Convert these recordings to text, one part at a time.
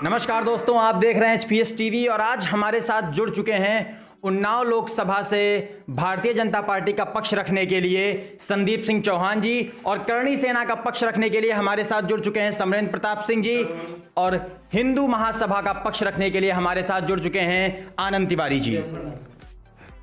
नमस्कार दोस्तों, आप देख रहे हैं एचपीएस टीवी और आज हमारे साथ जुड़ चुके हैं उन्नाव लोकसभा से भारतीय जनता पार्टी का पक्ष रखने के लिए संदीप सिंह चौहान जी और करणी सेना का पक्ष रखने के लिए हमारे साथ जुड़ चुके हैं समरेंद्र प्रताप सिंह जी और हिंदू महासभा का पक्ष रखने के लिए हमारे साथ जुड़ चुके हैं आनंद तिवारी जी।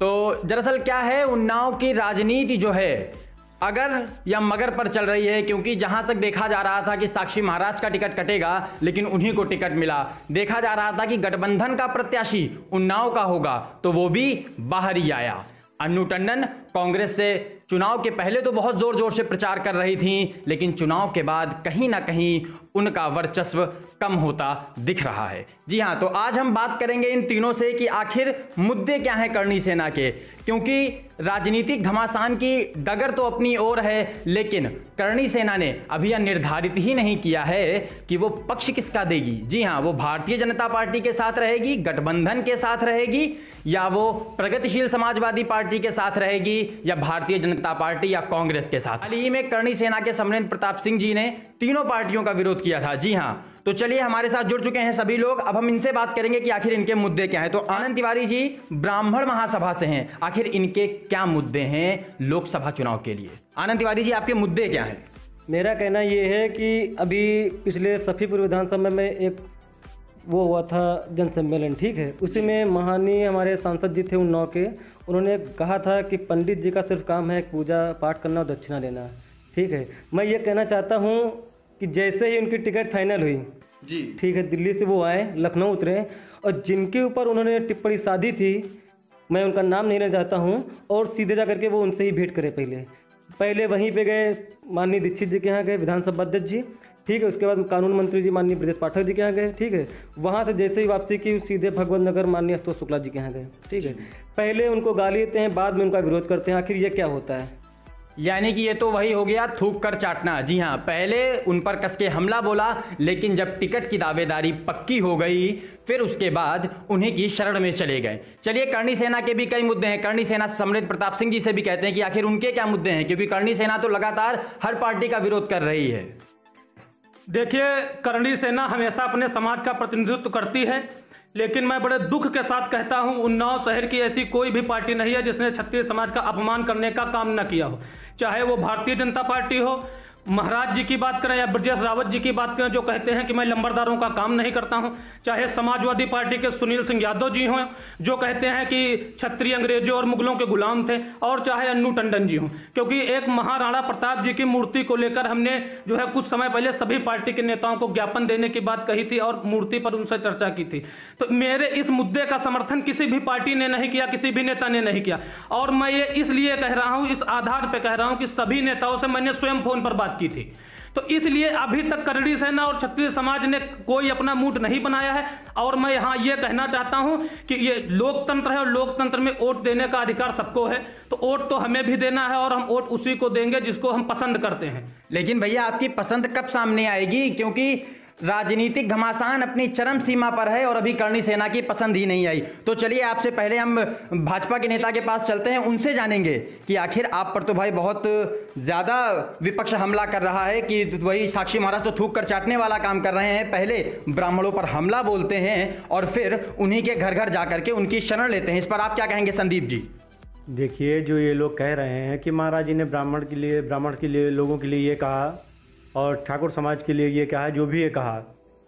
तो दरअसल क्या है, उन्नाव की राजनीति जो है अगर या मगर पर चल रही है, क्योंकि जहां तक देखा जा रहा था कि साक्षी महाराज का टिकट कटेगा लेकिन उन्हीं को टिकट मिला। देखा जा रहा था कि गठबंधन का प्रत्याशी उन्नाव का होगा तो वो भी बाहर ही आया। अन्नू टंडन कांग्रेस से चुनाव के पहले तो बहुत जोर जोर से प्रचार कर रही थी, लेकिन चुनाव के बाद कहीं ना कहीं उनका वर्चस्व कम होता दिख रहा है। जी हां, तो आज हम बात करेंगे इन तीनों से कि आखिर मुद्दे क्या हैं करणी सेना के, क्योंकि राजनीतिक घमासान की डगर तो अपनी ओर है, लेकिन करणी सेना ने अभी यह निर्धारित ही नहीं किया है कि वो पक्ष किसका देगी। जी हां, वो भारतीय जनता पार्टी के साथ रहेगी, गठबंधन के साथ रहेगी, या वो प्रगतिशील समाजवादी पार्टी के साथ रहेगी, या भारतीय जनता पार्टी या कांग्रेस के साथ। हाल ही में करणी सेना के समरेंद्र प्रताप सिंह जी ने तीनों पार्टियों का विरोध किया था। जी हां, तो चलिए हमारे साथ जुड़ चुके हैं सभी लोग, अब हम इनसे बात करेंगे कि आखिर इनके मुद्दे क्या हैं। तो आनंद तिवारी जी ब्राह्मण महासभा से हैं, आखिर इनके क्या मुद्दे हैं लोकसभा चुनाव के लिए? आनंद तिवारी जी, आपके मुद्दे क्या हैं? मेरा कहना यह है कि अभी पिछले सफीपुर विधानसभा में एक वो हुआ था जनसम्मेलन, ठीक है, उसी में महानी हमारे सांसद जी थे उन्नाव के, उन्होंने कहा था कि पंडित जी का सिर्फ काम है पूजा पाठ करना और दक्षिणा देना, ठीक है। मैं ये कहना चाहता हूँ कि जैसे ही उनकी टिकट फाइनल हुई जी, ठीक है, दिल्ली से वो आए, लखनऊ उतरे और जिनके ऊपर उन्होंने टिप्पणी साधी थी, मैं उनका नाम नहीं लेना चाहता हूँ, और सीधे जा करके वो उनसे ही भेंट करे। पहले वहीं पे गए, माननीय दीक्षित जी के यहाँ गए, विधानसभा अध्यक्ष जी, ठीक है, उसके बाद कानून मंत्री जी माननीय ब्रजेश पाठक जी के यहाँ गए, ठीक है, वहाँ से जैसे ही वापसी की सीधे भगवत नगर माननीय आशुतोष शुक्ला जी के यहाँ गए, ठीक है। पहले उनको गाली देते हैं, बाद में उनका विरोध करते हैं, आखिर ये क्या होता है? यानी कि ये तो वही हो गया थूक कर चाटना। जी हाँ, पहले उन पर कस के हमला बोला, लेकिन जब टिकट की दावेदारी पक्की हो गई फिर उसके बाद उन्हीं की शरण में चले गए। चलिए, करणी सेना के भी कई मुद्दे हैं। करणी सेना समरेंद्र प्रताप सिंह जी से भी कहते हैं कि आखिर उनके क्या मुद्दे हैं, क्योंकि करणी सेना तो लगातार हर पार्टी का विरोध कर रही है। देखिए, करणी सेना हमेशा अपने समाज का प्रतिनिधित्व करती है, लेकिन मैं बड़े दुख के साथ कहता हूं, उन्नाव शहर की ऐसी कोई भी पार्टी नहीं है जिसने क्षत्रिय समाज का अपमान करने का काम न किया हो, चाहे वो भारतीय जनता पार्टी हो, महाराज जी की बात करें या ब्रजेश रावत जी की बात करें जो कहते हैं कि मैं लंबरदारों का काम नहीं करता हूं, चाहे समाजवादी पार्टी के सुनील सिंह यादव जी हों जो कहते हैं कि क्षत्रिय अंग्रेजों और मुगलों के गुलाम थे, और चाहे अन्नू टंडन जी हों, क्योंकि एक महाराणा प्रताप जी की मूर्ति को लेकर हमने जो है कुछ समय पहले सभी पार्टी के नेताओं को ज्ञापन देने की बात कही थी और मूर्ति पर उनसे चर्चा की थी। तो मेरे इस मुद्दे का समर्थन किसी भी पार्टी ने नहीं किया, किसी भी नेता ने नहीं किया, और मैं ये इसलिए कह रहा हूँ, इस आधार पर कह रहा हूँ कि सभी नेताओं से मैंने स्वयं फोन पर बात की थी। तो इसलिए अभी तक करणी सेना और क्षत्रिय समाज ने कोई अपना मूड नहीं बनाया है, और मैं यहाँ ये कहना चाहता हूँ कि ये लोकतंत्र है और लोकतंत्र में वोट देने का अधिकार सबको है, तो वोट तो हमें भी देना है और हम वोट उसी को देंगे जिसको हम पसंद करते हैं। लेकिन भैया, आपकी पसंद कब सामने आएगी, क्योंकि राजनीतिक घमासान अपनी चरम सीमा पर है और अभी करणी सेना की पसंद ही नहीं आई। तो चलिए, आपसे पहले हम भाजपा के नेता के पास चलते हैं, उनसे जानेंगे कि आखिर आप पर तो भाई बहुत ज्यादा विपक्ष हमला कर रहा है कि वही साक्षी महाराज तो थूक कर चाटने वाला काम कर रहे हैं, पहले ब्राह्मणों पर हमला बोलते हैं और फिर उन्हीं के घर घर जाकर के उनकी शरण लेते हैं। इस पर आप क्या कहेंगे संदीप जी? देखिए, जो ये लोग कह रहे हैं कि महाराज जी ने ब्राह्मण के लिए लोगों के लिए ये कहा और ठाकुर समाज के लिए ये कहा, जो भी ये कहा,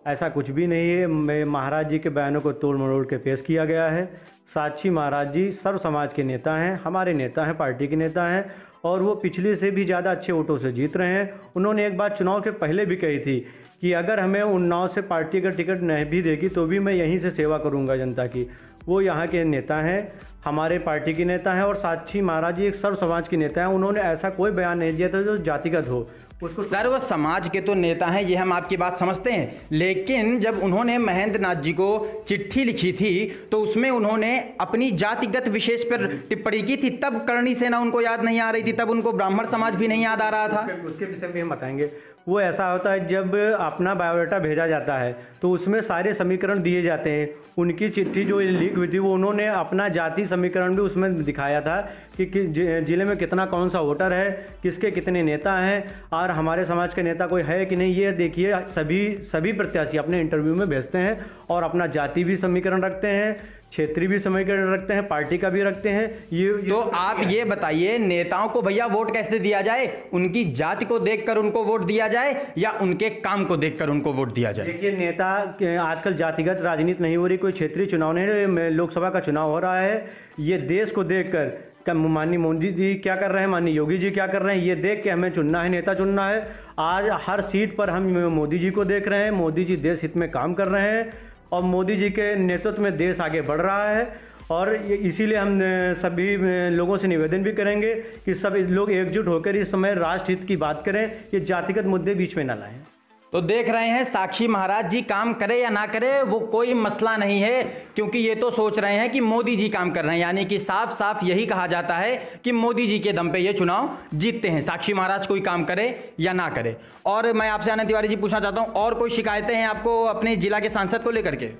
ऐसा कुछ भी नहीं है। महाराज जी के बयानों को तोड़ मरोड़ के पेश किया गया है। साक्षी महाराज जी सर्व समाज के नेता हैं, हमारे नेता हैं, पार्टी के नेता हैं, और वो पिछले से भी ज़्यादा अच्छे वोटों से जीत रहे हैं। उन्होंने एक बात चुनाव के पहले भी कही थी कि अगर हमें उन्नाव से पार्टी का टिकट नहीं भी देगी तो भी मैं यहीं से सेवा करूँगा जनता की। वो यहाँ के नेता हैं, हमारे पार्टी के नेता हैं, और साक्षी महाराज जी एक सर्व समाज के नेता हैं। उन्होंने ऐसा कोई बयान नहीं दिया था जो जातिगत हो। उसको सर्व समाज के तो नेता हैं, ये हम आपकी बात समझते हैं, लेकिन जब उन्होंने महेंद्र नाथ जी को चिट्ठी लिखी थी तो उसमें उन्होंने अपनी जातिगत विशेष पर टिप्पणी की थी, तब करणी सेना उनको याद नहीं आ रही थी, तब उनको ब्राह्मण समाज भी नहीं याद आ रहा था। उसके विषय में हम बताएंगे। वो ऐसा होता है जब अपना बायोडाटा भेजा जाता है तो उसमें सारे समीकरण दिए जाते हैं। उनकी चिट्ठी जो लीक हुई थी वो उन्होंने अपना जाति समीकरण भी उसमें दिखाया था कि ज़िले में कितना कौन सा वोटर है, किसके कितने नेता हैं और हमारे समाज के नेता कोई है कि नहीं। ये देखिए सभी प्रत्याशी अपने इंटरव्यू में भेजते हैं और अपना जाति भी समीकरण रखते हैं, क्षेत्रीय भी समीकरण रखते हैं, पार्टी का भी रखते हैं। ये तो आप ये बताइए, नेताओं को भैया वोट कैसे दिया जाए? उनकी जाति को देखकर उनको वोट दिया जाए या उनके काम को देखकर उनको वोट दिया जाए? देखिए, नेता आजकल जातिगत राजनीति नहीं हो रही, कोई क्षेत्रीय चुनाव नहीं, लोकसभा का चुनाव हो रहा है। ये देश को देखकर माननीय मोदी जी क्या कर रहे हैं, माननीय योगी जी क्या कर रहे हैं, ये देख के हमें चुनना है, नेता चुनना है। आज हर सीट पर हम मोदी जी को देख रहे हैं। मोदी जी देश हित में काम कर रहे हैं और मोदी जी के नेतृत्व में देश आगे बढ़ रहा है। और इसीलिए हम सभी लोगों से निवेदन भी करेंगे कि सब लोग एकजुट होकर इस समय राष्ट्र हित की बात करें, ये जातिगत मुद्दे बीच में न लाएं। तो देख रहे हैं साक्षी महाराज जी, काम करे या ना करे वो कोई मसला नहीं है, क्योंकि ये तो सोच रहे हैं कि मोदी जी काम कर रहे हैं। यानी कि साफ साफ यही कहा जाता है कि मोदी जी के दम पे ये चुनाव जीतते हैं, साक्षी महाराज कोई काम करे या ना करे। और मैं आपसे आनंद तिवारी जी पूछना चाहता हूँ, और कोई शिकायतें हैं आपको अपने जिला के सांसद को लेकर के?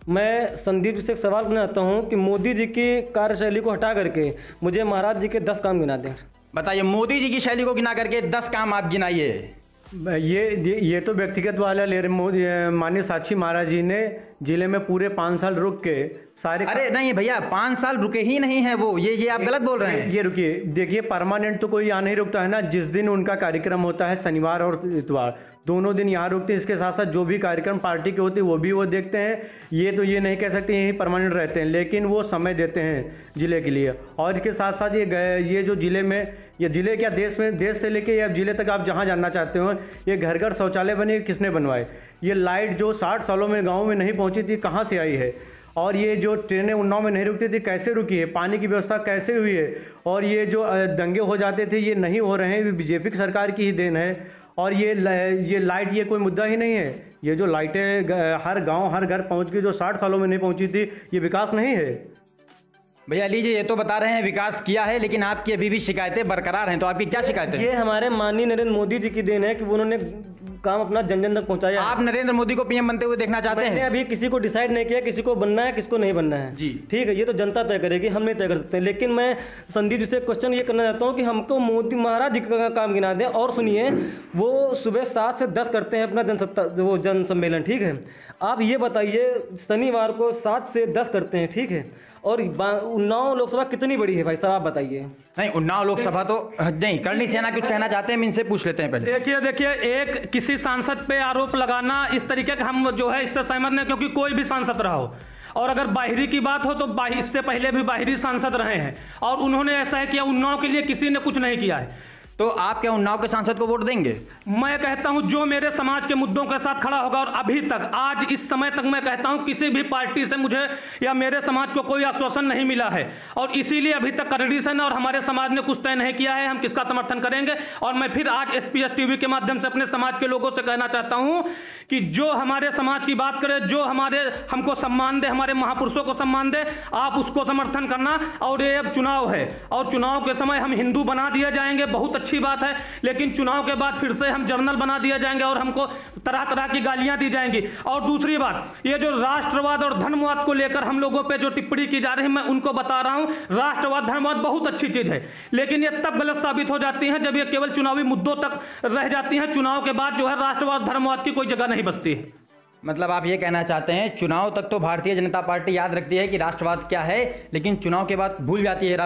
मैं संदीप जी से एक सवाल करना चाहता हूँ कि मोदी जी की कार्यशैली को हटा करके मुझे महाराज जी के 10 काम गिना दें। बताइए, मोदी जी की शैली को गिना करके 10 काम आप गिनाइए। ये तो व्यक्तिगत वाला ले रहे। माननीय साक्षी महाराज जी ने जिले में पूरे 5 साल रुक के सारे। अरे नहीं भैया, 5 साल रुके ही नहीं है वो, ये आप गलत बोल रहे हैं। ये रुकिए, देखिए परमानेंट तो कोई यहाँ नहीं रुकता है ना। जिस दिन उनका कार्यक्रम होता है, शनिवार और इतवार दोनों दिन यहाँ रुकते हैं। इसके साथ साथ जो भी कार्यक्रम पार्टी के होते हैं वो देखते हैं। ये तो ये नहीं कह सकते यहीं परमानेंट रहते हैं, लेकिन वो समय देते हैं जिले के लिए। और इसके साथ साथ ये जो जिले में, ये जिले क्या देश से लेके या जिले तक आप जहाँ जानना चाहते हो, ये घर घर शौचालय बने किसने बनवाए? ये लाइट जो 60 सालों में गाँव में नहीं पहुँची थी, कहाँ से आई है? और ये जो ट्रेनें उन्नाव में नहीं रुकती थी, कैसे रुकी है? पानी की व्यवस्था कैसे हुई है? और ये जो दंगे हो जाते थे, ये नहीं हो रहे हैं, ये बीजेपी की सरकार की ही देन है। और ये लाइट ये कोई मुद्दा ही नहीं है। ये जो लाइटें हर गांव हर घर पहुंच गई, जो 60 सालों में नहीं पहुंची थी, ये विकास नहीं है? भैया लीजिए, ये तो बता रहे हैं विकास किया है, लेकिन आपकी अभी भी शिकायतें बरकरार हैं। तो आपकी क्या शिकायतें हैं? ये हमारे माननीय नरेंद्र मोदी जी की देन है कि उन्होंने काम अपना जन जन तक पहुंचाया। आप नरेंद्र मोदी को पीएम बनते हुए देखना चाहते हैं? मैंने अभी किसी को डिसाइड नहीं किया किसी को बनना है किसको नहीं बनना है जी, ठीक है, ये तो जनता तय करेगी, हम नहीं तय कर सकते। लेकिन मैं संदीप जी से क्वेश्चन ये करना चाहता हूँ कि हमको मोदी महाराज जी का काम गिना दें। और सुनिए, वो सुबह 7 से 10 करते हैं अपना जन सम्मेलन, ठीक है। आप ये बताइए, शनिवार को 7 से 10 करते हैं, ठीक है, और उन्नाव लोकसभा कितनी बड़ी है भाई साहब, आप बताइए। नहीं, उन्नाव लोकसभा तो नहीं। करणी सेना कुछ कहना चाहते हैं, हम इनसे पूछ लेते हैं पहले। देखिए, एक किसी सांसद पे आरोप लगाना इस तरीके का हम जो है इससे सहमत नहीं, क्योंकि कोई भी सांसद रहा हो। और अगर बाहरी की बात हो तो इससे पहले भी बाहरी सांसद रहे हैं और उन्होंने ऐसा है किया, उन्नाव के लिए किसी ने कुछ नहीं किया है। तो आप क्या उन्नाव के सांसद को वोट देंगे? मैं कहता हूं जो मेरे समाज के मुद्दों के साथ खड़ा होगा, और अभी तक आज इस समय तक मैं कहता हूं किसी भी पार्टी से मुझे या मेरे समाज को कोई आश्वासन नहीं मिला है, और इसीलिए अभी तक करणी सेना और हमारे समाज ने कुछ तय नहीं किया है हम किसका समर्थन करेंगे। और मैं फिर आज SPS TV के माध्यम से अपने समाज के लोगों से कहना चाहता हूं कि जो हमारे समाज की बात करे, जो हमको सम्मान दे, हमारे महापुरुषों को सम्मान दे, आप उसको समर्थन करना। और ये अब चुनाव है और चुनाव के समय हम हिंदू बना दिए जाएंगे, बहुत अच्छी बात है, लेकिन चुनाव के बाद फिर से हम जर्नल बना दिया जाएंगे और हमको तरह तरह की गालियां दी जाएंगी। और दूसरी बात, ये जो राष्ट्रवाद और धर्मवाद को लेकर हम लोगों पे जो टिप्पणी की जा रही है, मैं उनको बता रहा हूं, राष्ट्रवाद धर्मवाद बहुत अच्छी चीज है, लेकिन ये तब गलत साबित हो जाती है जब ये केवल चुनावी मुद्दों तक रह जाती है। चुनाव के बाद जो है राष्ट्रवाद धर्मवाद की कोई जगह नहीं बचती है। मतलब आप ये कहना चाहते हैं चुनाव तक तो भारतीय जनता पार्टी याद रखती है कि राष्ट्रवाद क्या है, लेकिन चुनाव के बाद भूल जाती है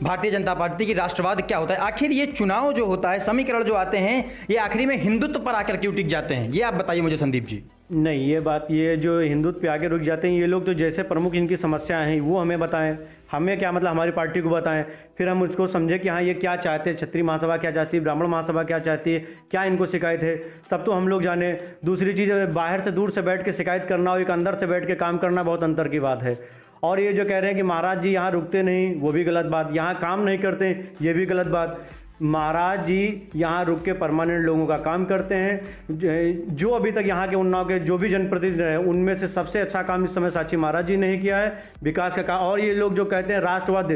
भारतीय जनता पार्टी की राष्ट्रवाद क्या होता है। आखिर ये चुनाव जो होता है, समीकरण जो आते हैं, ये आखिरी में हिंदुत्व पर आकर क्यों टिक जाते हैं? ये आप बताइए मुझे संदीप जी। नहीं, ये जो हिंदुत्व पे आगे रुक जाते हैं, ये लोग तो जैसे प्रमुख इनकी समस्याएं हैं वो हमें बताएं। हमें क्या मतलब, हमारी पार्टी को बताएं, फिर हम उसको समझें कि हाँ ये क्या चाहते हैं, क्षत्रिय महासभा क्या चाहती है, ब्राह्मण महासभा क्या चाहती है, क्या इनको शिकायत है, तब तो हम लोग जाने। दूसरी चीज़, बाहर से दूर से बैठ के शिकायत करना और एक अंदर से बैठ के काम करना बहुत अंतर की बात है। और ये जो कह रहे हैं कि महाराज जी यहाँ रुकते नहीं, वो भी गलत बात, यहाँ काम नहीं करते, ये भी गलत बात। महाराज जी यहाँ रुक के परमानेंट लोगों का काम करते हैं। जो अभी तक यहाँ के उन्नाव के जो भी जनप्रतिनिधि रहे, उनमें से सबसे अच्छा काम इस समय साक्षी महाराज जी ने ही किया है, विकास का काम। और ये लोग जो कहते हैं राष्ट्रवाद,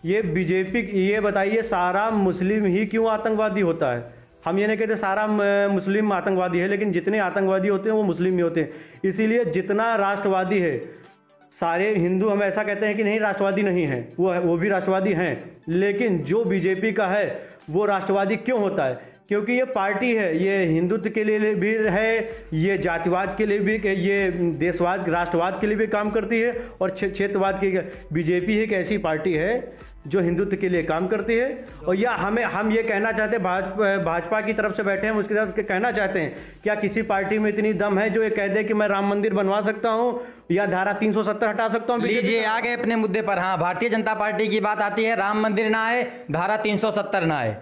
ये बीजेपी, ये बताइए सारा मुस्लिम ही क्यों आतंकवादी होता है? हम ये नहीं कहते सारा मुस्लिम आतंकवादी है, लेकिन जितने आतंकवादी होते हैं वो मुस्लिम ही होते हैं। इसीलिए जितना राष्ट्रवादी है, सारे हिंदू हम ऐसा कहते हैं कि नहीं राष्ट्रवादी नहीं है, वो भी राष्ट्रवादी हैं, लेकिन जो बीजेपी का है वो राष्ट्रवादी क्यों होता है? क्योंकि ये पार्टी है, ये हिंदुत्व के लिए भी है, ये जातिवाद के लिए भी, ये देशवाद राष्ट्रवाद के लिए भी काम करती है, और क्षेत्रवाद की। बीजेपी एक ऐसी पार्टी है जो हिंदुत्व के लिए काम करती है। और या हम ये कहना चाहते हैं, भाजपा की तरफ से बैठे हैं उसकी तरफ कहना चाहते हैं, क्या किसी पार्टी में इतनी दम है जो ये कह दे कि मैं राम मंदिर बनवा सकता हूँ या धारा 370 हटा सकता हूँ? लीजिए आ गए अपने मुद्दे पर। हाँ, भारतीय जनता पार्टी की बात आती है, राम मंदिर ना आए, धारा 370 ना आए,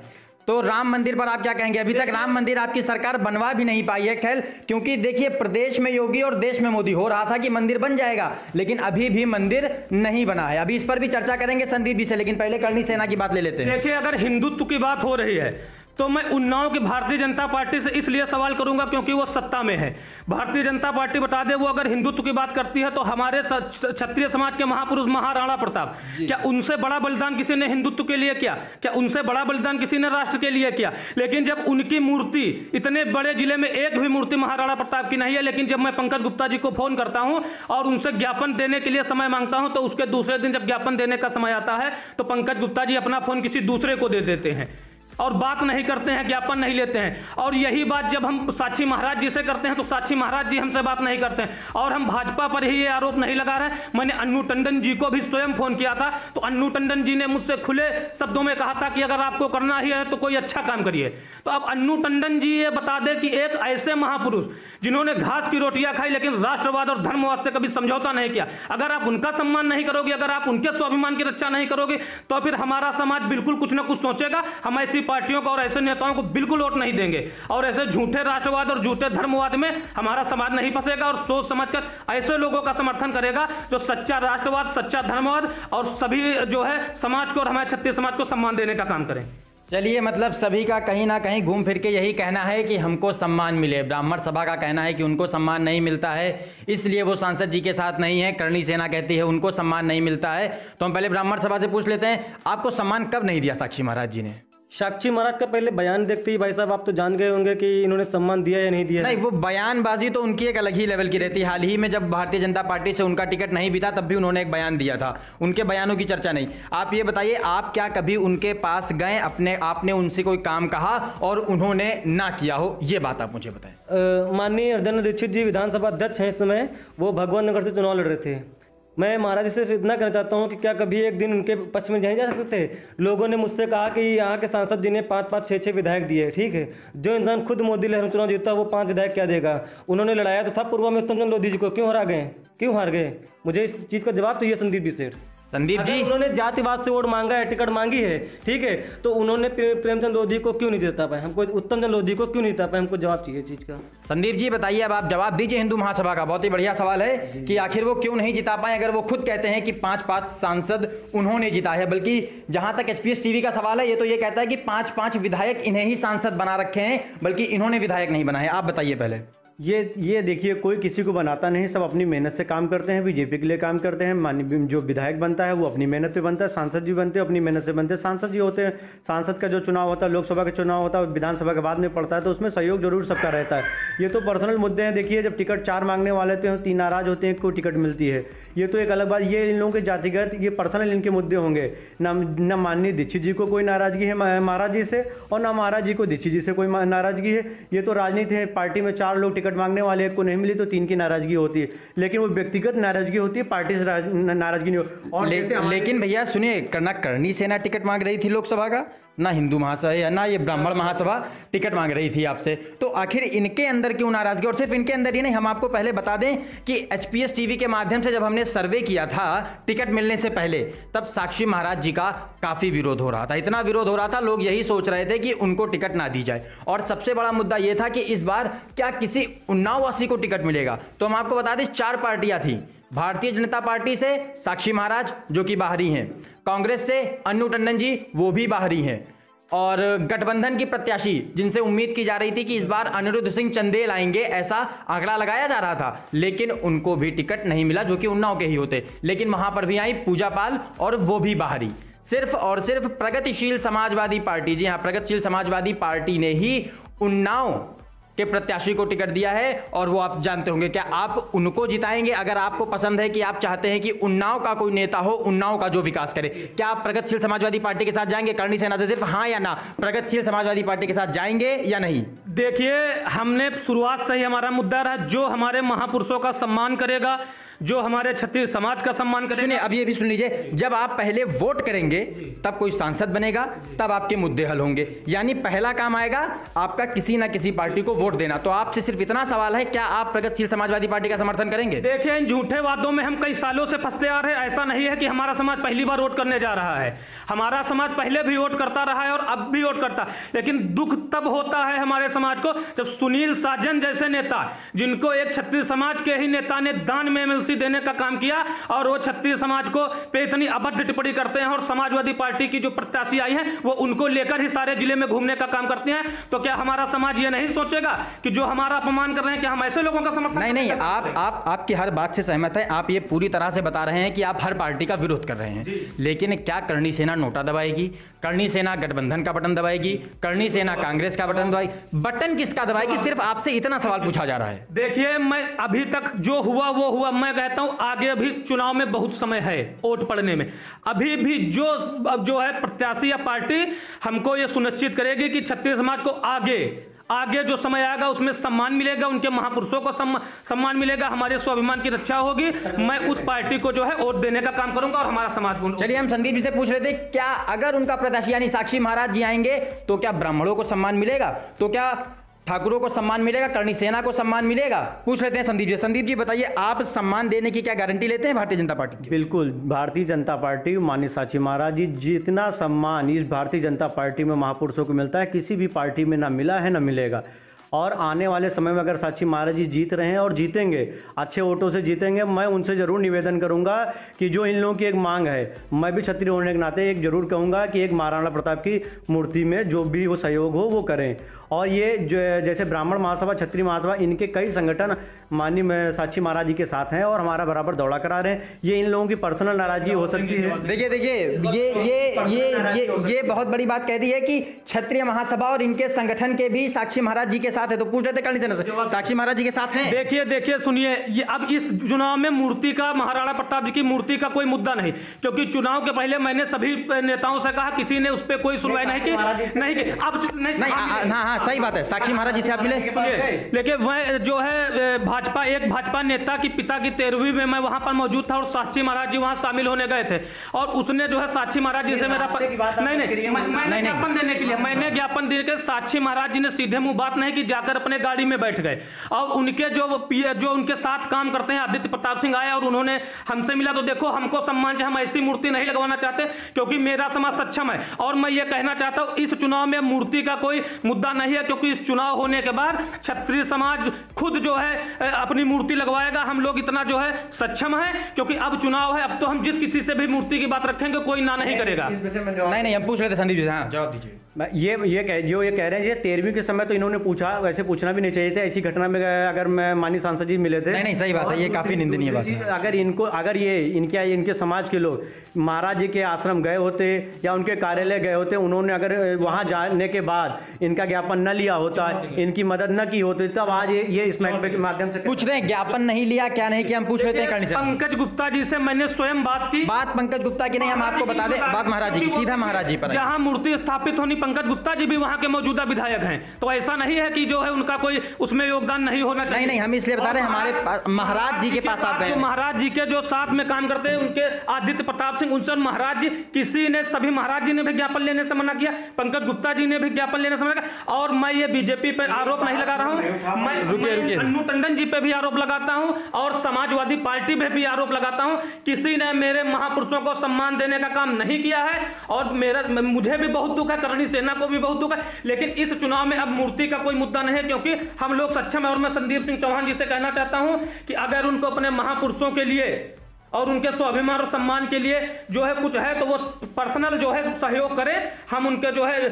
तो राम मंदिर पर आप क्या कहेंगे? अभी तक राम मंदिर आपकी सरकार बनवा भी नहीं पाई है। खैर, क्योंकि देखिए प्रदेश में योगी और देश में मोदी, हो रहा था कि मंदिर बन जाएगा, लेकिन अभी भी मंदिर नहीं बना है। अभी इस पर भी चर्चा करेंगे संदीप जी से, लेकिन पहले करणी सेना की बात ले लेते हैं। देखिए, अगर हिंदुत्व की बात हो रही है तो मैं उन्नाव की भारतीय जनता पार्टी से इसलिए सवाल करूंगा क्योंकि वो सत्ता में है। भारतीय जनता पार्टी, बता दे, वो अगर हिंदुत्व की बात करती है तो हमारे क्षत्रिय समाज के महापुरुष महाराणा प्रताप, क्या उनसे बड़ा बलिदान किसी ने हिंदुत्व के लिए किया? क्या उनसे बड़ा बलिदान किसी ने राष्ट्र के लिए किया? लेकिन जब उनकी मूर्ति, इतने बड़े जिले में एक भी मूर्ति महाराणा प्रताप की नहीं है, लेकिन जब मैं पंकज गुप्ता जी को फोन करता हूं और उनसे ज्ञापन देने के लिए समय मांगता हूं, तो उसके दूसरे दिन जब ज्ञापन देने का समय आता है तो पंकज गुप्ता जी अपना फोन किसी दूसरे को दे देते हैं और बात नहीं करते हैं, ज्ञापन नहीं लेते हैं। और यही बात जब हम साक्षी महाराज जी से करते हैं तो साक्षी महाराज जी हमसे बात नहीं करते हैं। और हम भाजपा पर ही ये आरोप नहीं लगा रहे हैं। मैंने अन्नू टंडन जी को भी स्वयं फोन किया था, तो अन्नू टंडन जी ने मुझसे खुले शब्दों में कहा था कि अगर आपको करना ही है तो कोई अच्छा काम करिए। तो अब अन्नू टंडन जी ये बता दे कि एक ऐसे महापुरुष जिन्होंने घास की रोटियां खाई लेकिन राष्ट्रवाद और धर्मवाद से कभी समझौता नहीं किया, अगर आप उनका सम्मान नहीं करोगे, अगर आप उनके स्वाभिमान की रक्षा नहीं करोगे, तो फिर हमारा समाज बिल्कुल कुछ ना कुछ सोचेगा। हम ऐसी पार्टियों को और ऐसे नेताओं को बिल्कुल वोट नहीं देंगे, और ऐसे झूठे राष्ट्रवाद और झूठे धर्मवाद में हमारा समाज नहीं फंसेगा और सोच समझकर ऐसे लोगों का समर्थन करेगा जो सच्चा राष्ट्रवाद, सच्चा धर्मवाद और सभी जो है समाज को और हमारे क्षत्रिय समाज को सम्मान देने का काम करें। चलिए, मतलब सभी का कहीं ना कहीं घूम फिर के यही कहना है कि हमको सम्मान मिले। ब्राह्मण सभा का कहना है कि उनको सम्मान नहीं मिलता है, इसलिए वो सांसद जी के साथ नहीं है। करणी सेना कहती है उनको सम्मान नहीं मिलता है। तो हम पहले ब्राह्मण सभा से पूछ लेते हैं, आपको सम्मान कब नहीं दिया साक्षी महाराज जी ने? साक्षी महाराज का पहले बयान देखते ही भाई साहब आप तो जान गए होंगे कि इन्होंने सम्मान दिया या नहीं दिया। नहीं, वो बयानबाजी तो उनकी एक अलग ही लेवल की रहती है। हाल ही में जब भारतीय जनता पार्टी से उनका टिकट नहीं बीता तब भी उन्होंने एक बयान दिया था, उनके बयानों की चर्चा नहीं। आप ये बताइए, आप क्या कभी उनके पास गए, आपने उनसे कोई काम कहा और उन्होंने ना किया हो, ये बात आप मुझे बताएं। माननीय हृदय दीक्षित जी विधानसभा अध्यक्ष हैं इस समय, वो भगवान नगर से चुनाव लड़ रहे थे। मैं महाराज जी से इतना कहना चाहता हूँ कि क्या कभी एक दिन उनके पक्ष में नहीं जा सकते थे? लोगों ने मुझसे कहा कि यहाँ के सांसद जी ने 5-5, 6-6 विधायक दिए, ठीक है। जो इंसान खुद मोदी लहर में चुनाव जीता वो 5 विधायक क्या देगा? उन्होंने लड़ाया तो था पूर्व में उत्तम चंद्र लोधी जी को, क्यों हरा गए, क्यों हार गए? मुझे इस चीज़ का जवाब चाहिए संदीप जी से। संदीप जी, उन्होंने जातिवाद से वोट मांगा है, टिकट मांगी है, ठीक है, तो उन्होंने प्रेमचंद लोधी को क्यों नहीं जिता पाए? हमको उत्तम चंद्र लोधी को क्यों नहीं जिता पाए? हमको जवाब चाहिए चीज का। संदीप जी बताइए, अब आप जवाब दीजिए हिंदू महासभा का। बहुत ही बढ़िया सवाल है कि आखिर वो क्यों नहीं जिता पाए, अगर वो खुद कहते हैं कि 5-5 सांसद उन्होंने जिता है। बल्कि जहां तक एचपीएस टीवी का सवाल है, ये तो ये कहता है कि 5-5 विधायक इन्हें ही सांसद बना रखे हैं, बल्कि इन्होंने विधायक नहीं बनाए। आप बताइए पहले। ये देखिए, कोई किसी को बनाता नहीं, सब अपनी मेहनत से काम करते हैं। बीजेपी के लिए काम करते हैं। जो विधायक बनता है वो अपनी मेहनत पे बनता है, सांसद जी बनते हैं अपनी मेहनत से बनते हैं। सांसद जी होते हैं, सांसद का जो चुनाव होता है, लोकसभा का चुनाव होता है, विधानसभा के बाद में पड़ता है, तो उसमें सहयोग जरूर सबका रहता है। ये तो पर्सनल मुद्दे हैं। देखिए, जब टिकट 4 मांगने वाले थे 3 नाराज होते हैं, कोई टिकट मिलती है, ये तो एक अलग बात। ये इन लोगों के जातिगत, ये पर्सनल इनके मुद्दे होंगे। न माननीय दीक्षित जी को कोई नाराजगी है महाराज जी से, और न महाराज जी को दीक्षित जी से कोई नाराजगी है। ये तो राजनीति है। पार्टी में 4 लोग टिकट मांगने वाले, एक को नहीं मिली तो 3 की नाराजगी होती है, लेकिन वो व्यक्तिगत नाराजगी होती है, पार्टी से नाराजगी नहीं होती। और लेकिन भैया सुनिए, करणी सेना टिकट मांग रही थी लोकसभा का, ना हिंदू महासभा या ना ये ब्राह्मण महासभा टिकट मांग रही थी आपसे, तो आखिर इनके अंदर क्यों नाराजगी? और सिर्फ इनके अंदर ही नहीं, हम आपको पहले बता दें कि एचपीएस टीवी के माध्यम से जब हमने सर्वे किया था टिकट मिलने से पहले, तब साक्षी महाराज जी का काफी विरोध हो रहा था। इतना विरोध हो रहा था, लोग यही सोच रहे थे कि उनको टिकट ना दी जाए। और सबसे बड़ा मुद्दा यह था कि इस बार क्या किसी उन्नाव वासी को टिकट मिलेगा? तो हम आपको बता दें, 4 पार्टियां थी। भारतीय जनता पार्टी से साक्षी महाराज जो कि बाहरी हैं, कांग्रेस से अन्नू टंडन जी वो भी बाहरी हैं, और गठबंधन की प्रत्याशी जिनसे उम्मीद की जा रही थी कि इस बार अनिरुद्ध सिंह चंदेल आएंगे, ऐसा आंकड़ा लगाया जा रहा था, लेकिन उनको भी टिकट नहीं मिला, जो कि उन्नाव के ही होते। लेकिन वहां पर भी आई पूजा पाल और वो भी बाहरी। सिर्फ और सिर्फ प्रगतिशील समाजवादी पार्टी, जी हां, प्रगतिशील समाजवादी पार्टी ने ही उन्नाव के प्रत्याशी को टिकट दिया है और वो आप जानते होंगे। क्या आप उनको जिताएंगे? अगर आपको पसंद है कि आप चाहते हैं कि उन्नाव का कोई नेता हो, उन्नाव का जो विकास करे, क्या आप प्रगतिशील समाजवादी पार्टी के साथ जाएंगे करणी सेना से? सिर्फ हाँ या ना, प्रगतिशील समाजवादी पार्टी के साथ जाएंगे या नहीं? देखिए, हमने शुरुआत से ही हमारा मुद्दा रहा, जो हमारे महापुरुषों का सम्मान करेगा, जो हमारे क्षत्रिय समाज का सम्मान करेगा। सुनिए, अब ये भी सुन लीजिए, जब आप पहले वोट करेंगे तब कोई सांसद बनेगा, तब आपके मुद्दे हल होंगे। यानी पहला काम आएगा आपका किसी ना किसी पार्टी को वोट देना। तो आपसे सिर्फ इतना सवाल है, क्या आप प्रगतिशील समाजवादी पार्टी का समर्थन करेंगे? देखिए, इन झूठे वादों में हम कई सालों से फंसते आ रहे हैं। ऐसा नहीं है कि हमारा समाज पहली बार वोट करने जा रहा है। हमारा समाज पहले भी वोट करता रहा है और अब भी वोट करता, लेकिन दुख तब होता है हमारे समाज को जब सुनील साजन जैसे नेता, जिनको एक क्षत्रिय समाज के ही नेता ने दान में एमएलसी देने का काम किया, और वो क्षत्रिय समाज को पे इतनी अभद्र टिप्पणी करते हैं, और समाजवादी पार्टी की जो प्रत्याशी आई है वो उनको लेकर ही सारे जिले में घूमने का काम करते हैं। तो क्या हमारा समाज ये नहीं सोचेगा कि जो हमारा अपमान कर रहे हैं, क्या हम ऐसे लोगों का समर्थन? नहीं, आपकी हर बात से सहमत है। आप ये पूरी तरह से बता रहे हैं कि आप हर पार्टी का विरोध कर रहे हैं, लेकिन क्या करणी सेना नोटा दबाएगी? करणी सेना गठबंधन का बटन दबाएगी? करणी सेना कांग्रेस का बटन दबाएगी? बटन किसका दबाएगी? सिर्फ आपसे इतना सवाल पूछा जा रहा है। देखिए, मैं अभी तक जो हुआ वो हुआ। मैं कहता हूं आगे अभी चुनाव में बहुत समय है वोट पड़ने में। अभी भी जो है प्रत्याशी या पार्टी हमको ये सुनिश्चित करेगी कि क्षत्रिय समाज को आगे जो समय आएगा उसमें सम्मान मिलेगा, उनके महापुरुषों को सम्मान मिलेगा, हमारे स्वाभिमान की रक्षा होगी। मैं उस पार्टी को जो है वोट देने का काम करूंगा और हमारा समाज। चलिए, हम संदीप जी से पूछ रहे थे, क्या अगर उनका प्रत्याशी यानी साक्षी महाराज जी आएंगे तो क्या ब्राह्मणों को सम्मान मिलेगा? तो क्या ठाकुरों को सम्मान मिलेगा? करणी सेना को सम्मान मिलेगा? पूछ लेते हैं संदीप जी। संदीप जी बताइए, आप सम्मान देने की क्या गारंटी लेते हैं भारतीय जनता पार्टी की? बिल्कुल, भारतीय जनता पार्टी, माननीय साक्षी महाराज जी, जितना सम्मान इस भारतीय जनता पार्टी में महापुरुषों को मिलता है किसी भी पार्टी में ना मिला है ना मिलेगा। और आने वाले समय में अगर साक्षी महाराज जी जीत रहे हैं और जीतेंगे, अच्छे वोटों से जीतेंगे, मैं उनसे ज़रूर निवेदन करूंगा कि जो इन लोगों की एक मांग है, मैं भी क्षत्रिय होने के नाते एक जरूर कहूंगा कि एक महाराणा प्रताप की मूर्ति में जो भी वो सहयोग हो वो करें। और ये जो जैसे ब्राह्मण महासभा, क्षत्रिय महासभा, इनके कई संगठन माननीय साक्षी महाराज जी के साथ हैं और हमारा बराबर दौड़ा करा रहे हैं। ये इन लोगों की पर्सनल नाराजगी हो सकती है। देखिए, ये बहुत बड़ी बात कह दी है कि क्षत्रिय महासभा और इनके संगठन के भी साक्षी महाराज जी के साथ है। तो पूछ रहे थे करणी सेना से, साक्षी महाराज जी के साथ हैं? देखिए सुनिए, ये अब इस चुनाव में मूर्ति का, महाराणा प्रताप जी की मूर्ति का कोई मुद्दा नहीं, क्योंकि चुनाव के पहले मैंने सभी नेताओं से कहा, किसी ने उस पर कोई सुनवाई नहीं की। अब हाँ, सही बात है, साक्षी महाराज जी से आप मिले? लेकिन वह जो है भाजपा नेता की पिता की 13वीं में मैं वहां पर मौजूद था और साक्षी महाराज जी वहां शामिल होने गए थे, और उसने जो है साक्षी महाराज जी से मेरा मैंने ज्ञापन देने के लिए, मैंने ज्ञापन देकर साक्षी महाराज जी ने सीधे मुंह बात नहीं की, जाकर अपने गाड़ी में बैठ गए। और उनके जो उनके साथ काम करते हैं आदित्य प्रताप सिंह आए और उन्होंने हमसे मिला। तो देखो, हमको सम्मान चाहिए, हम ऐसी मूर्ति नहीं लगवाना चाहते क्योंकि मेरा समाज सक्षम है। और मैं ये कहना चाहता हूं, इस चुनाव में मूर्ति का कोई मुद्दा नहीं है, क्योंकि इस चुनाव होने के बाद क्षत्रिय समाज खुद जो है अपनी मूर्ति लगवाएगा। हम लोग इतना जो है सक्षम है, क्योंकि अब चुनाव है, अब तो हम जिस किसी से भी मूर्ति की बात रखेंगे कोई ना नहीं करेगा। नहीं, हम पूछ रहे थे संदीप जी, हाँ जवाब दीजिए। ये कह रहे हैं, ये 13वीं के समय तो इन्होंने पूछा, वैसे पूछना भी नहीं चाहिए था। ऐसी घटना में अगर मैं माननीय सांसद जी मिले थे। नहीं, सही बात है, ये काफी निंदनीय बात है। अगर ये इनके समाज के लोग महाराज जी के आश्रम गए होते या उनके कार्यालय गए होते, उन्होंने अगर वहां जाने के बाद इनका ज्ञापन न लिया होता, इनकी मदद न की होती, तब आज ये इस के माध्यम से पूछ रहे हैं ज्ञापन नहीं लिया, क्या नहीं किया, हम पूछ रहे थे। पंकज गुप्ता जी से मैंने स्वयं बात की। बात पंकज गुप्ता की नहीं, हम आपको बता दें, बात महाराज जी की, सीधा महाराज जी पर। जहां मूर्ति स्थापित होनी, पंकज गुप्ता जी भी वहां के मौजूदा विधायक हैं, तो ऐसा नहीं है कि जो है उनका कोई उसमें योगदान नहीं होना चाहिए। नहीं, हम इसलिए बता रहे हैं, हमारे महाराज जी के पास आते हैं, जो महाराज जी के जो साथ में काम करते हैं, उनके आदित्य प्रताप सिंह, उनसे महाराज जी, सभी महाराज जी ने भी ज्ञापन लेने से मना किया, पंकज गुप्ता जी ने भी ज्ञापन लेने से मना किया। और मैं ये बीजेपी पर आरोप नहीं लगा रहा हूं, मैं अन्नू टंडन जी पे भी आरोप लगाता हूं और समाजवादी पार्टी पे भी आरोप लगाता हूं। किसी ने मेरे महापुरुषों को सम्मान देने का काम नहीं किया है, और मुझे भी बहुत दुख है, करणी सेना को भी बहुत दुख है, लेकिन इस चुनाव में अब मूर्ति का कोई मुद्दा नहीं है, क्योंकि हम लोग सक्षम है। और मैं संदीप सिंह चौहान जी से कहना चाहता हूं कि अगर उनको अपने महापुरुषों के लिए और उनके स्वाभिमान और सम्मान के लिए जो है कुछ है तो वो पर्सनल जो है सहयोग करें, हम उनके जो है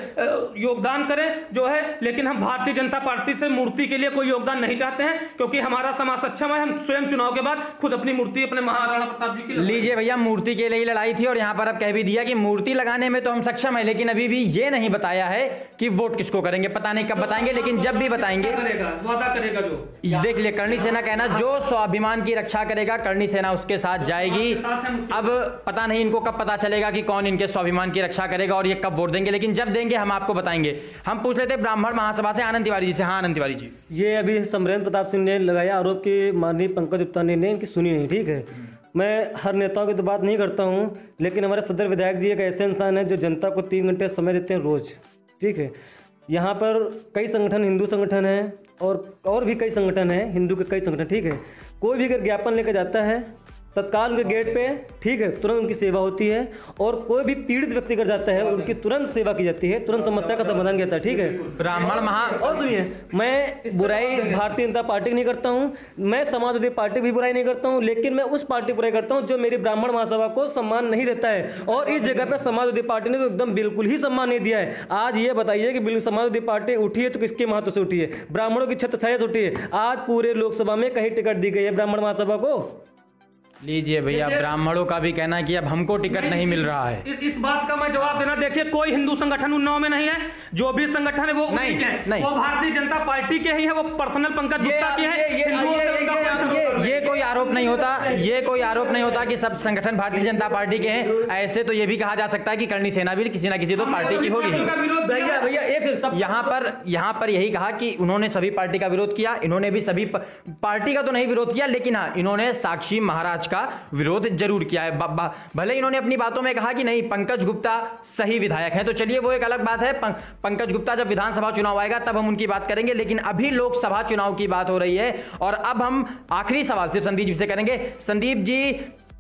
योगदान करें जो है, लेकिन हम भारतीय जनता पार्टी से मूर्ति के लिए कोई योगदान नहीं चाहते हैं, क्योंकि हमारा समाज सक्षम है। हम स्वयं चुनाव के बाद खुद अपनी मूर्ति अपने महाराणा प्रताप जी की लीजिए भैया, मूर्ति के लिए ही लड़ाई थी और यहाँ पर अब कह भी दिया कि मूर्ति लगाने में तो हम सक्षम है, लेकिन अभी भी ये नहीं बताया है कि वोट किसको करेंगे। पता नहीं कब बताएंगे, लेकिन जब भी बताएंगे वादा करेगा जो देख लिए। करणी सेना कहना जो स्वाभिमान की रक्षा करेगा करणी सेना उसके साथ जाएगी। अब पता नहीं इनको कब पता चलेगा कि कौन इनके स्वाभिमान की रक्षा करेगा और ये कब वोट देंगे, लेकिन जब देंगे हम आपको बताएंगे। हम पूछ लेते ब्राह्मण महासभा से आनंद तिवारी जी से। हाँ आनंद तिवारी जी, ये अभी समरेंद्र प्रताप सिंह ने लगाया आरोप कि माननीय पंकज गुप्ता ने इनकी सुनी नहीं, ठीक है। मैं हर नेताओं की तो बात नहीं करता हूँ, लेकिन हमारे सदर विधायक जी एक ऐसे इंसान है जो जनता को 3 घंटे समय देते हैं रोज, ठीक है। यहाँ पर कई संगठन, हिंदू संगठन है और भी कई संगठन हैं, हिंदू के कई संगठन, ठीक है। कोई भी अगर ज्ञापन लेकर जाता है तत्काल उनके गेट पे, ठीक है, तुरंत उनकी सेवा होती है। और कोई भी पीड़ित व्यक्ति कर जाता है उनकी तुरंत सेवा की जाती है, तुरंत समस्या का समाधान किया जाता है, ठीक है। ब्राह्मण और सुनिए, मैं बुराई भारतीय जनता पार्टी की नहीं करता हूं, मैं समाजवादी पार्टी की बुराई नहीं करता हूं, लेकिन मैं उस पार्टी की बुराई करता हूं जो मेरी ब्राह्मण महासभा को सम्मान नहीं देता है। और इस जगह पे समाजवादी पार्टी ने तो एकदम बिल्कुल ही सम्मान नहीं दिया है। आज ये बताइए कि बिल्कुल समाजवादी पार्टी उठी है तो किसके महत्व से उठी है? ब्राह्मणों की छत्र छाया से उठी है। आज पूरे लोकसभा में कहीं टिकट दी गई है ब्राह्मण महासभा को? लीजिए भैया, ब्राह्मणों का भी कहना है कि अब हमको टिकट नहीं मिल रहा है। इस बात का मैं जवाब देना, देखिए कोई हिंदू संगठन उन्नाव में नहीं है, जो भी संगठन है वो उन्हीं के हैं, वो भारतीय जनता पार्टी के ही है, वो पर्सनल पंकज गुप्ता के हैं। ये कोई आरोप नहीं होता, ये कोई आरोप नहीं होता कि सब संगठन भारतीय जनता पार्टी के हैं। ऐसे तो ये भी कहा जा सकता है कि करणी सेना भी किसी ना किसी तो पार्टी की होगी। यहाँ पर यही कहा कि उन्होंने सभी पार्टी का विरोध किया, इन्होंने भी सभी पार्टी का तो नहीं विरोध किया, लेकिन हाँ इन्होंने साक्षी महाराज का विरोध जरूर किया है। भले इन्होंने अपनी बातों में कहा कि नहीं पंकज गुप्ता सही विधायक हैं, तो चलिए वो एक अलग बात है। पंकज गुप्ता जब विधानसभा चुनाव आएगा तब हम उनकी बात करेंगे, लेकिन अभी लोकसभा चुनाव की बात हो रही है। और अब हम आखिरी सवाल सिर्फ संदीप जी से करेंगे। संदीप जी,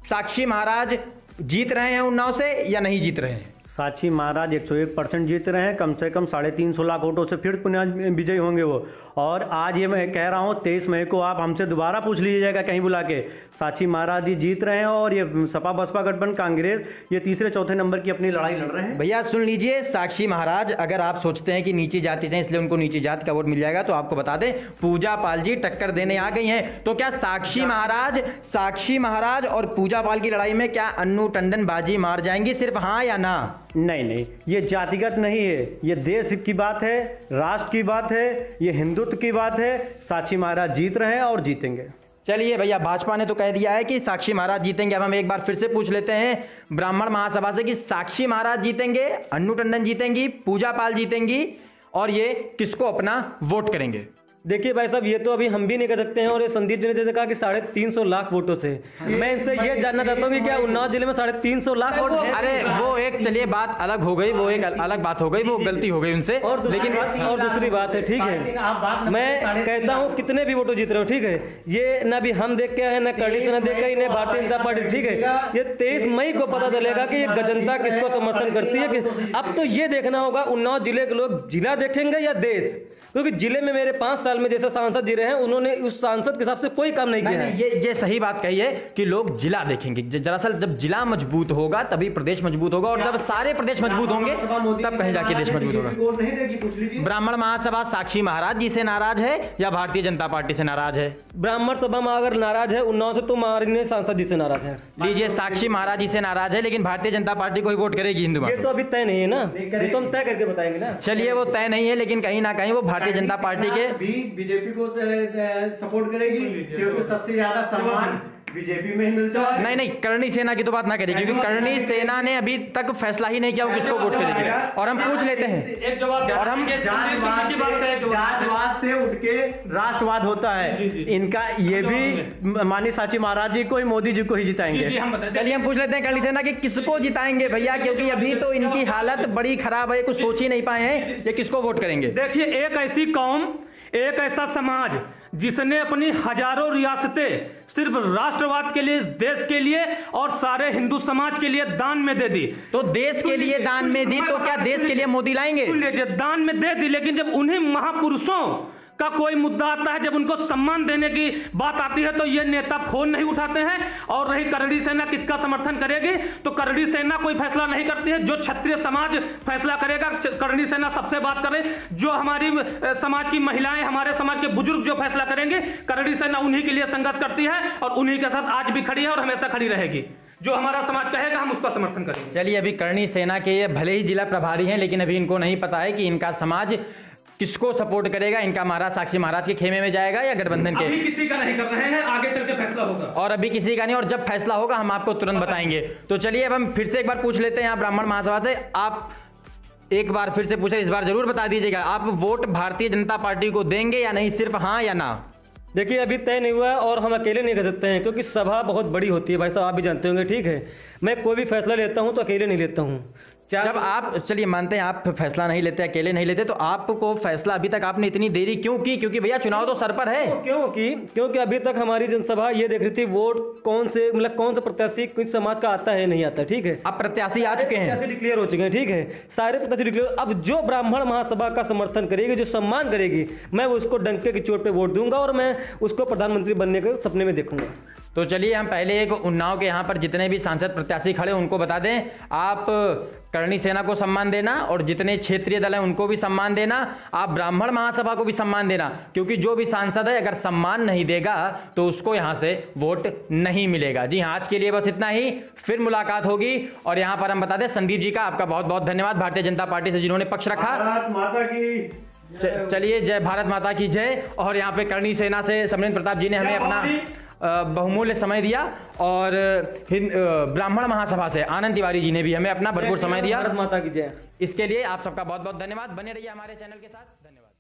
साक्षी महाराज जीत रहे हैं उन्नाव से या नहीं जीत रहे हैं? साक्षी महाराज 101% जीत रहे हैं, कम से कम 350 लाख वोटों से फिर पुनः विजयी होंगे वो। और आज ये मैं कह रहा हूँ 23 मई को आप हमसे दोबारा पूछ लीजिएगा कहीं बुला के, साक्षी महाराज जी जीत रहे हैं। और ये सपा बसपा गठबंधन कांग्रेस ये तीसरे चौथे नंबर की अपनी लड़ाई लड़ रहे हैं। भैया सुन लीजिए, साक्षी महाराज अगर आप सोचते हैं कि नीची जाति से इसलिए उनको नीची जाति का वोट मिल जाएगा, तो आपको बता दें पूजा पाल जी टक्कर देने आ गई हैं। तो क्या साक्षी महाराज और पूजा पाल की लड़ाई में क्या अन्नू टंडन बाजी मार जाएंगी, सिर्फ हाँ या ना? नहीं, ये जातिगत नहीं है, ये देश की बात है, राष्ट्र की बात है, ये हिंदुत्व की बात है। साक्षी महाराज जीत रहे हैं और जीतेंगे। चलिए भैया, भाजपा ने तो कह दिया है कि साक्षी महाराज जीतेंगे। अब हम एक बार फिर से पूछ लेते हैं ब्राह्मण महासभा से कि साक्षी महाराज जीतेंगे, अन्नू टंडन जीतेंगी, पूजा पाल जीतेंगी, और ये किसको अपना वोट करेंगे? देखिए भाई साहब, ये तो अभी हम भी नहीं कर सकते हैं। और ये संदीप जी ने जैसे कहा कि 350 लाख वोटों से, मैं इनसे ये जानना चाहता हूँ कि क्या उन्नाव जिले में 350 लाख वोट है? अरे वो एक, चलिए बात अलग हो गई, वो एक अलग बात हो गई, वो गलती हो गई उनसे। और दूसरी बात है, ठीक है, मैं कहता हूँ कितने भी वोटों जीत रहे हो, ठीक है, ये ना भी हम देख के आए, ना करणी सेना देख के, ना भारतीय जनता पार्टी, ठीक है। ये 23 मई को पता चलेगा कि ये जनता किसको समर्थन करती है। अब तो ये देखना होगा उन्नाव जिले के लोग जिला देखेंगे या देश, क्योंकि जिले में मेरे 5 साल में जैसे सांसद जी रहे हैं, उन्होंने उस सांसद के हिसाब से कोई काम नहीं किया है। ये सही बात कही है कि लोग जिला देखेंगे। दरअसल जब जिला मजबूत होगा तभी प्रदेश मजबूत होगा, और जब सारे प्रदेश मजबूत होंगे तब कहीं जाके देश मजबूत होगा। ब्राह्मण महासभा साक्षी महाराज जी से नाराज है या भारतीय जनता पार्टी से नाराज है? ब्राह्मण सभा में अगर नाराज है उन्नाव से, तो माननीय सांसद जी से नाराज है। लीजिए, साक्षी महाराज जी से नाराज है, लेकिन भारतीय जनता पार्टी को ही वोट करेगी हिंदू। ये तो अभी तय नहीं है ना, ये तो हम तय करके बताएंगे ना। चलिए, वो तय नहीं है, लेकिन कहीं ना कहीं वो भारतीय जनता पार्टी के भी बीजेपी को सपोर्ट करेगी, क्योंकि सबसे ज्यादा सम्मान बीजेपी में ही मिलता है। नहीं, करणी सेना की तो बात ना करेगी, क्योंकि करणी सेना ने अभी तक फैसला ही नहीं किया वो किसको वोट करेगी। और हम पूछ लेते हैं, एक जवाब, और हम जातवाद से उठ के राष्ट्रवाद होता है इनका। ये भी माननीय साक्षी महाराज जी को ही, मोदी जी को ही जिताएंगे। चलिए हम पूछ लेते हैं करणी सेना कि किसको जिताएंगे भैया, क्योंकि अभी तो इनकी हालत बड़ी खराब है, कुछ सोच ही नहीं पाए हैं, ये किसको वोट करेंगे? देखिए, एक ऐसी कौम, एक ऐसा समाज जिसने अपनी हजारों रियासतें सिर्फ राष्ट्रवाद के लिए, देश के लिए और सारे हिंदू समाज के लिए दान में दे दी। तो देश के लिए दान में दी, तो क्या देश के लिए मोदी लाएंगे? दान में दे दी, लेकिन जब उन्हीं महापुरुषों का कोई मुद्दा आता है, जब उनको सम्मान देने की बात आती है तो ये नेता फोन नहीं उठाते हैं। और रही करणी सेना किसका समर्थन करेगी, तो करणी सेना कोई फैसला नहीं करती है, जो क्षत्रिय समाज फैसला करेगा। करणी सेना सबसे बात करे, जो हमारी समाज की महिलाएं, हमारे समाज के बुजुर्ग जो फैसला करेंगे, करणी सेना उन्हीं के लिए संघर्ष करती है और उन्हीं के साथ आज भी खड़ी है और हमेशा खड़ी रहेगी। जो हमारा समाज कहेगा हम उसका समर्थन करेंगे। चलिए, अभी करणी सेना के ये भले ही जिला प्रभारी हैं, लेकिन अभी इनको नहीं पता है कि इनका समाज किसको सपोर्ट करेगा। इनका महाराज साक्षी महाराज के खेमे में जाएगा या गठबंधन के। अभी किसी का नहीं कर रहे हैं, आगे चल के फैसला होगा। और अभी किसी का नहीं, और जब फैसला होगा हम आपको तुरंत बताएंगे। तो चलिए अब हम फिर से एक बार पूछ लेते हैं यहाँ ब्राह्मण महासभा से। आप एक बार फिर से पूछे, इस बार जरूर बता दीजिएगा, आप वोट भारतीय जनता पार्टी को देंगे या नहीं, सिर्फ हाँ या ना? देखिए, अभी तय नहीं हुआ है और हम अकेले नहीं कर सकते हैं, क्योंकि सभा बहुत बड़ी होती है भाई साहब, आप भी जानते होंगे। ठीक है, मैं कोई भी फैसला लेता हूं तो अकेले नहीं लेता हूं। जब आप, चलिए मानते हैं आप फैसला नहीं लेते, अकेले नहीं लेते, तो आपको फैसला अभी तक आपने इतनी देरी क्यों की? क्योंकि भैया चुनाव तो सर पर है। क्योंकि अभी तक हमारी जनसभा ये देख रही थी वोट कौन से, मतलब कौन सा प्रत्याशी किस समाज का आता है नहीं आता। ठीक है, अब प्रत्याशी आ चुके हैं, प्रत्याशी डिक्लेयर हो चुके हैं। ठीक है, सारे प्रत्याशी डिक्लेयर। अब जो ब्राह्मण महासभा का समर्थन करेगी, जो सम्मान करेगी, मैं उसको डंके की चोट पे वोट दूंगा और मैं उसको प्रधानमंत्री बनने के सपने में देखूंगा। तो चलिए हम पहले एक उन्नाव के यहाँ पर जितने भी सांसद प्रत्याशी खड़े उनको बता दें, आप करणी सेना को सम्मान देना और जितने क्षेत्रीय दल हैं उनको भी सम्मान देना, आप ब्राह्मण महासभा को भी सम्मान देना, क्योंकि जो भी सांसद है अगर सम्मान नहीं देगा तो उसको यहाँ से वोट नहीं मिलेगा। जी हाँ, आज के लिए बस इतना ही, फिर मुलाकात होगी। और यहाँ पर हम बता दें, संदीप जी का आपका बहुत बहुत धन्यवाद, भारतीय जनता पार्टी से जिन्होंने पक्ष रखा। भारत माता की चलिए, जय भारत माता की जय। और यहाँ पे करणी सेना से समरेंद्र प्रताप जी ने हमें अपना बहुमूल्य समय दिया, और ब्राह्मण महासभा से आनंद तिवारी जी ने भी हमें अपना भरपूर समय दिया। भारत माता की जय। इसके लिए आप सबका बहुत बहुत धन्यवाद। बने रहिए हमारे चैनल के साथ। धन्यवाद।